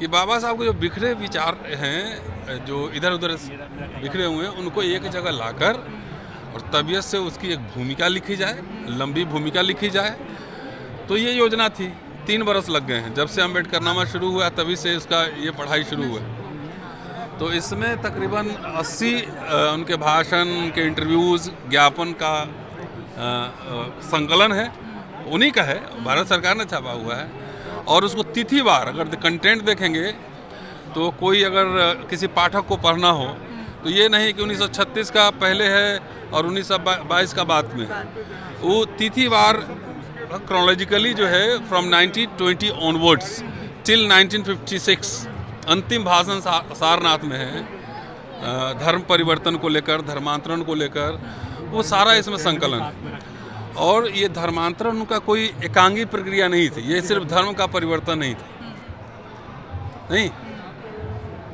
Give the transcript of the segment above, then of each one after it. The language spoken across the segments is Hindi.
कि बाबा साहब के जो बिखरे विचार हैं, जो इधर उधर बिखरे हुए हैं, उनको एक जगह लाकर और तबीयत से उसकी एक भूमिका लिखी जाए, लंबी भूमिका लिखी जाए। तो ये योजना थी। 3 बरस लग गए हैं जब से अम्बेडकरनामा शुरू हुआ, तभी से इसका ये पढ़ाई शुरू हुआ। तो इसमें तकरीबन 80 उनके भाषण, उनके इंटरव्यूज़, ज्ञापन का संकलन है, उन्हीं का है, भारत सरकार ने छापा हुआ है। और उसको तिथिवार अगर कंटेंट देखेंगे तो कोई अगर किसी पाठक को पढ़ना हो तो ये नहीं कि 1936 का पहले है और 1922 का बाद में, वो तिथिवार क्रोनोलॉजिकली जो है फ्रॉम 1920 ऑनवर्ड्स टिल 1956 अंतिम भाषण सारनाथ में है, धर्म परिवर्तन को लेकर, धर्मांतरण को लेकर, वो सारा इसमें संकलन है। और ये धर्मांतरण का कोई एकांगी प्रक्रिया नहीं थी, ये सिर्फ धर्म का परिवर्तन नहीं था, नहीं।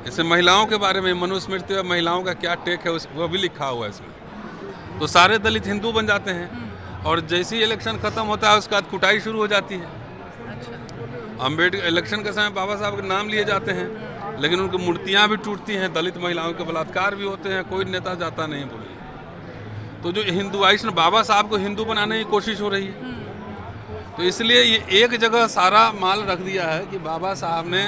जैसे महिलाओं के बारे में मनुस्मृति में महिलाओं का क्या टेक है वो भी लिखा हुआ है इसमें। तो सारे दलित हिंदू बन जाते हैं और जैसे ही इलेक्शन खत्म होता है उसके बाद कुटाई शुरू हो जाती है। अम्बेडकर इलेक्शन के समय बाबा साहब के नाम लिए जाते हैं, लेकिन उनकी मूर्तियां भी टूटती हैं, दलित महिलाओं के बलात्कार भी होते हैं, कोई नेता जाता नहीं बोले। तो जो हिंदुआइजेशन, बाबा साहब को हिंदू बनाने की कोशिश हो रही है। तो इसलिए ये एक जगह सारा माल रख दिया है कि बाबा साहब ने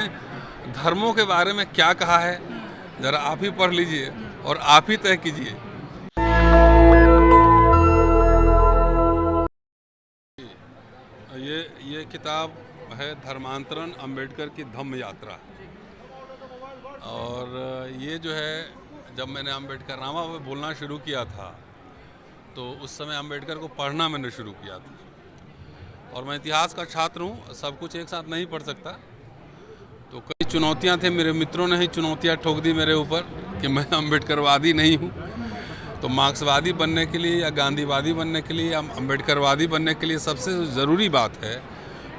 धर्मों के बारे में क्या कहा है, जरा आप ही पढ़ लीजिए और आप ही तय कीजिए। ये किताब है धर्मांतरण, अम्बेडकर की धम्म यात्रा। और ये जो है, जब मैंने अम्बेडकरनामा पे बोलना शुरू किया था तो उस समय अम्बेडकर को पढ़ना मैंने शुरू किया था। और मैं इतिहास का छात्र हूँ, सब कुछ एक साथ नहीं पढ़ सकता। तो कई चुनौतियाँ थे, मेरे मित्रों ने ही चुनौतियाँ ठोक दी मेरे ऊपर कि मैं अम्बेडकरवादी नहीं हूँ। तो मार्क्सवादी बनने के लिए या गांधीवादी बनने के लिए या अम्बेडकरवादी बनने के लिए सबसे ज़रूरी बात है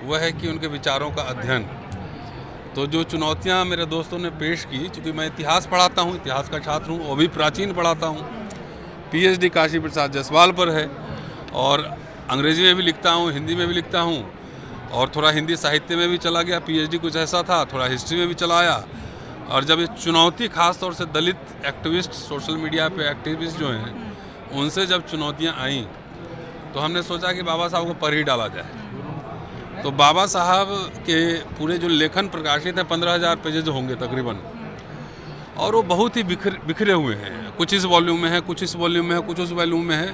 वह है कि उनके विचारों का अध्ययन। तो जो चुनौतियाँ मेरे दोस्तों ने पेश की, चूँकि मैं इतिहास पढ़ाता हूँ, इतिहास का छात्र हूँ, वो भी प्राचीन पढ़ाता हूँ, PhD काशी प्रसाद जायसवाल पर है, और अंग्रेजी में भी लिखता हूँ, हिंदी में भी लिखता हूँ, और थोड़ा हिंदी साहित्य में भी चला गया। PhD कुछ ऐसा था, थोड़ा हिस्ट्री में भी चला आया। और जब ये चुनौती, खास तौर से दलित एक्टिविस्ट, सोशल मीडिया पे एक्टिविस्ट जो हैं, उनसे जब चुनौतियाँ आईं तो हमने सोचा कि बाबा साहब को पढ़ ही डाला जाए। तो बाबा साहब के पूरे जो लेखन प्रकाशित हैं 15,000 पेजेज होंगे तकरीबन, और वो बहुत ही बिखरे हुए हैं। कुछ इस वॉल्यूम में है, कुछ इस वॉल्यूम में है, कुछ उस वॉल्यूम में है,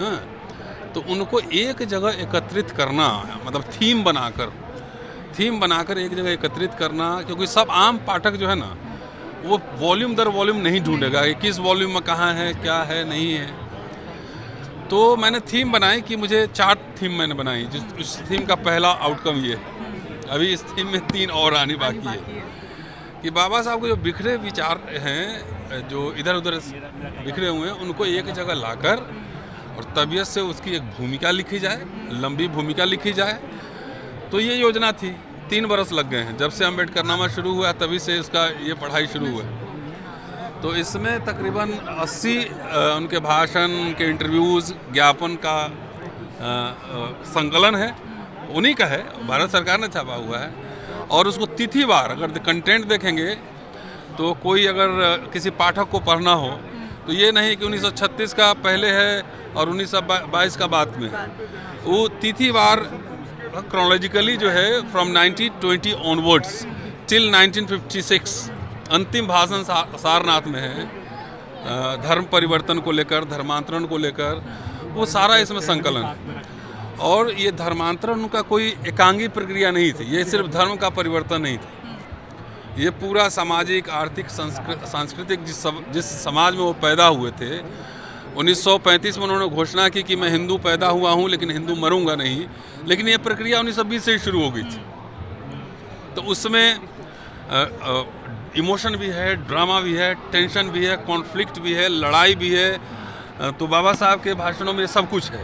हाँ। तो उनको एक जगह एकत्रित करना, मतलब थीम बनाकर एक जगह एकत्रित करना, क्योंकि सब आम पाठक जो है ना, वो वॉल्यूम दर वॉल्यूम नहीं ढूंढेगा कि किस वॉल्यूम में कहाँ है, क्या है, नहीं है। तो मैंने थीम बनाई कि मुझे 4 थीम मैंने बनाई, उस थीम का पहला आउटकम ये है। अभी इस थीम में 3 और आनी बाकी है कि बाबा साहब के जो बिखरे विचार हैं, जो इधर उधर बिखरे हुए हैं, उनको एक जगह लाकर और तबीयत से उसकी एक भूमिका लिखी जाए, लंबी भूमिका लिखी जाए। तो ये योजना थी। 3 बरस लग गए हैं जब से अम्बेडकरनामा शुरू हुआ, तभी से इसका ये पढ़ाई शुरू हुआ। तो इसमें तकरीबन 80 उनके भाषण, उनके इंटरव्यूज़, ज्ञापन का संकलन है, उन्हीं का है, भारत सरकार ने छापा हुआ है। और उसको तिथिवार अगर कंटेंट देखेंगे तो कोई अगर किसी पाठक को पढ़ना हो तो ये नहीं कि 1936 का पहले है और 1922 का बाद में, वो तिथिवार क्रोनोलॉजिकली जो है फ्रॉम 1920 ऑनवर्ड्स टिल 1956 अंतिम भाषण सारनाथ में है, धर्म परिवर्तन को लेकर, धर्मांतरण को लेकर, वो सारा इसमें संकलन है। और ये धर्मांतरण का कोई एकांगी प्रक्रिया नहीं थी, ये सिर्फ धर्म का परिवर्तन नहीं था, ये पूरा सामाजिक, आर्थिक, सांस्कृतिक जिस समाज में वो पैदा हुए थे। 1935 में उन्होंने घोषणा की कि मैं हिंदू पैदा हुआ हूँ लेकिन हिंदू मरूंगा नहीं, लेकिन ये प्रक्रिया 1920 से ही शुरू हो गई थी। तो उसमें इमोशन भी है, ड्रामा भी है, टेंशन भी है, कॉन्फ्लिक्ट भी है, लड़ाई भी है। तो बाबा साहब के भाषणों में सब कुछ है।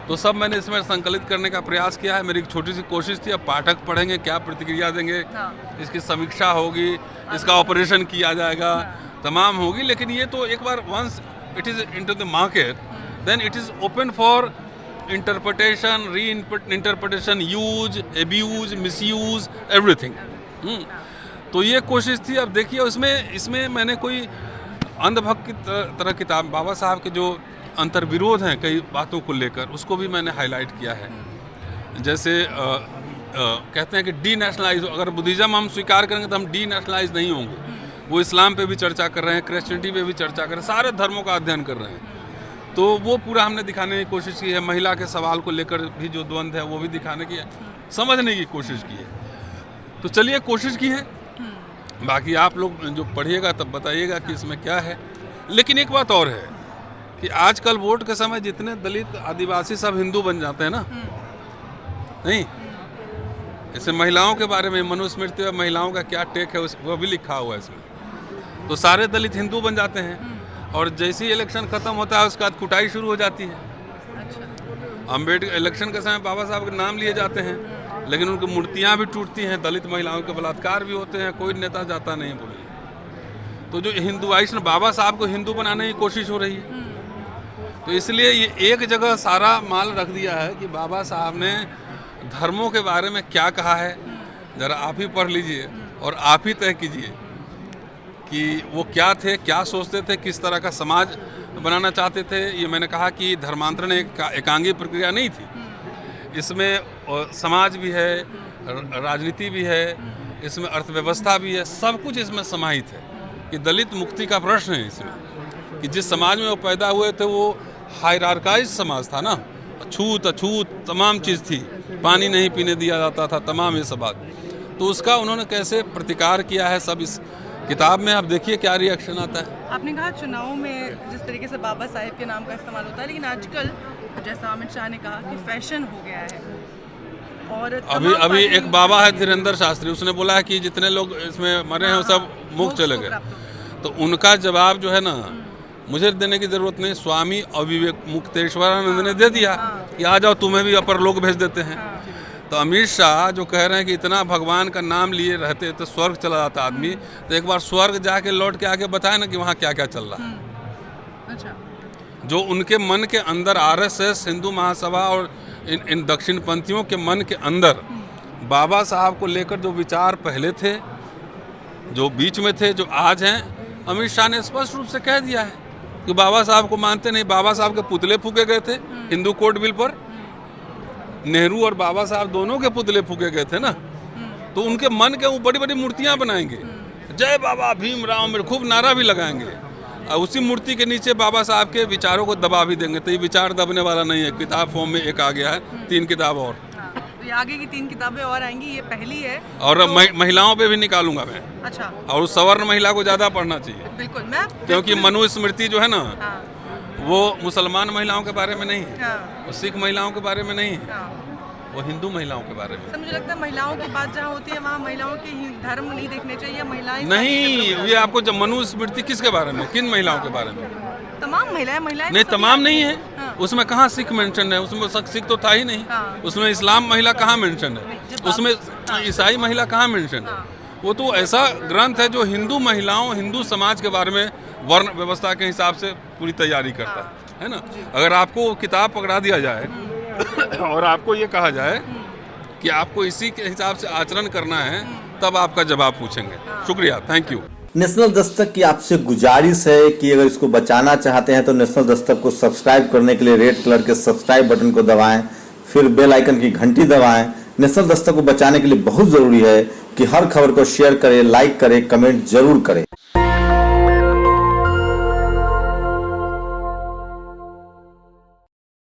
तो सब मैंने इसमें संकलित करने का प्रयास किया है। मेरी एक छोटी सी कोशिश थी, अब पाठक पढ़ेंगे, क्या प्रतिक्रिया देंगे, इसकी समीक्षा होगी, इसका ऑपरेशन किया जाएगा, तमाम होगी। लेकिन ये तो एक बार once it is into the market, then it is open for interpretation, re interpretation, use, abuse, misuse, everything. तो ये कोशिश थी। अब देखिए इसमें मैंने कोई अंधभक्त की तरह किताब, बाबा साहब के जो अंतर्विरोध हैं कई बातों को लेकर, उसको भी मैंने हाईलाइट किया है। जैसे कहते हैं कि डी नेशनलाइज, अगर बुद्धिज़्म हम स्वीकार करेंगे तो हम डी नेशनलाइज नहीं होंगे। वो इस्लाम पे भी चर्चा कर रहे हैं, क्रिश्चियनिटी पे भी चर्चा कर रहे हैं, सारे धर्मों का अध्ययन कर रहे हैं। तो वो पूरा हमने दिखाने की कोशिश की है। महिला के सवाल को लेकर भी जो द्वंद्व है वो भी दिखाने की, समझने की कोशिश की है। तो चलिए, कोशिश की है, बाकी आप लोग जो पढ़िएगा तब बताइएगा कि इसमें क्या है। लेकिन एक बात और है कि आजकल वोट के समय जितने दलित आदिवासी सब हिंदू बन जाते हैं ना, नहीं, जैसे महिलाओं के बारे में मनुस्मृति में महिलाओं का क्या टेक है वो भी लिखा हुआ है इसमें। तो सारे दलित हिंदू बन जाते हैं और जैसे ही इलेक्शन खत्म होता है उसके बाद कुटाई शुरू हो जाती है। अच्छा। अम्बेडकर इलेक्शन के समय बाबा साहब के नाम लिए जाते हैं, लेकिन उनकी मूर्तियां भी टूटती हैं, दलित महिलाओं के बलात्कार भी होते हैं, कोई नेता जाता नहीं बोलने। तो जो हिंदुआइजेशन, बाबा साहब को हिंदू बनाने की कोशिश हो रही है। तो इसलिए ये एक जगह सारा माल रख दिया है कि बाबा साहब ने धर्मों के बारे में क्या कहा है, ज़रा आप ही पढ़ लीजिए और आप ही तय कीजिए कि वो क्या थे, क्या सोचते थे, किस तरह का समाज बनाना चाहते थे। ये मैंने कहा कि धर्मांतरण एक एकांगी प्रक्रिया नहीं थी, इसमें समाज भी है, राजनीति भी है, इसमें अर्थव्यवस्था भी है, सब कुछ इसमें समाहित है। कि दलित मुक्ति का प्रश्न है इसमें, कि जिस समाज में वो पैदा हुए थे वो हायरार्काइज समाज था ना, छूत अछूत तमाम चीज़ थी, पानी नहीं पीने दिया जाता था, तमाम ये सब बात। तो उसका उन्होंने कैसे प्रतिकार किया है सब इस किताब में। आप देखिए क्या रिएक्शन आता है। आपने कहा चुनाव में जिस तरीके से बाबा साहेब के नाम का इस्तेमाल होता है, लेकिन आजकल जैसा अमित शाह ने कहा कि फैशन हो गया है। और अभी एक बाबा है धीरेन्द्र शास्त्री, उसने बोला है कि जितने लोग इसमें मरे हैं वो सब मुक्त चले गए। तो उनका जवाब जो है ना, मुझे देने की जरूरत नहीं, स्वामी अविवेक मुक्तेश्वरानंद ने दे दिया कि आ जाओ तुम्हें भी अपर लोग भेज देते हैं। तो अमित शाह जो कह रहे हैं कि इतना भगवान का नाम लिए रहते तो स्वर्ग चला जाता आदमी, तो एक बार स्वर्ग जाके लौट के आके बताए ना कि वहाँ क्या क्या चल रहा है। अच्छा। जो उनके मन के अंदर आरएसएस, हिंदू महासभा और इन दक्षिणपंथियों के मन के अंदर बाबा साहब को लेकर जो विचार पहले थे, जो बीच में थे, जो आज हैं, अमित शाह ने स्पष्ट रूप से कह दिया है कि बाबा साहब को मानते नहीं। बाबा साहब के पुतले फूके गए थे हिंदू कोड बिल पर, नेहरू और बाबा साहब दोनों के पुतले फूके गए थे ना। तो उनके मन के वो बड़ी बड़ी मूर्तियां बनाएंगे, जय बाबा भीमराव में खूब नारा भी लगाएंगे, और उसी मूर्ति के नीचे बाबा साहब के विचारों को दबा भी देंगे। तो ये विचार दबने वाला नहीं है। किताब फॉर्म में एक आ गया है, 3 किताब और, तो आगे की 3 किताबें और आएंगी, ये पहली है। और तो महिलाओं पे भी निकालूंगा मैं। अच्छा। और उस सवर्ण महिला को ज्यादा पढ़ना चाहिए। बिल्कुल, मैं क्योंकि मनुस्मृति जो है ना, वो मुसलमान महिलाओं के बारे में नहीं है, वो सिख महिलाओं के बारे में नहीं है, वो हिंदू महिलाओं के बारे में। मुझे लगता है महिलाओं की बात जहाँ होती है वहाँ महिलाओं के धर्म नहीं देखने चाहिए, महिलाएं नहीं। ये आपको जब मनुस्मृति किसके बारे में, किन महिलाओं के बारे में? तमाम महिलाएं नहीं, तमाम नहीं है। उसमें कहाँ सिख मेंशन है? उसमें सिख तो था ही नहीं। उसमें इस्लाम महिला कहाँ मेंशन है? उसमें ईसाई महिला कहाँ मेंशन है? वो तो ऐसा ग्रंथ है जो हिंदू महिलाओं, हिंदू समाज के बारे में वर्ण व्यवस्था के हिसाब से पूरी तैयारी करता है ना। अगर आपको किताब पकड़ा दिया जाए और आपको ये कहा जाए कि आपको इसी के हिसाब से आचरण करना है, तब आपका जवाब पूछेंगे। शुक्रिया, थैंक यू। नेशनल दस्तक की आपसे गुजारिश है कि अगर इसको बचाना चाहते हैं तो नेशनल दस्तक को सब्सक्राइब करने के लिए रेड कलर के सब्सक्राइब बटन को दबाएं, फिर बेल आइकन की घंटी दबाएं। नेशनल दस्तक को बचाने के लिए बहुत जरूरी है कि हर खबर को शेयर करें, लाइक करें, कमेंट जरूर करें।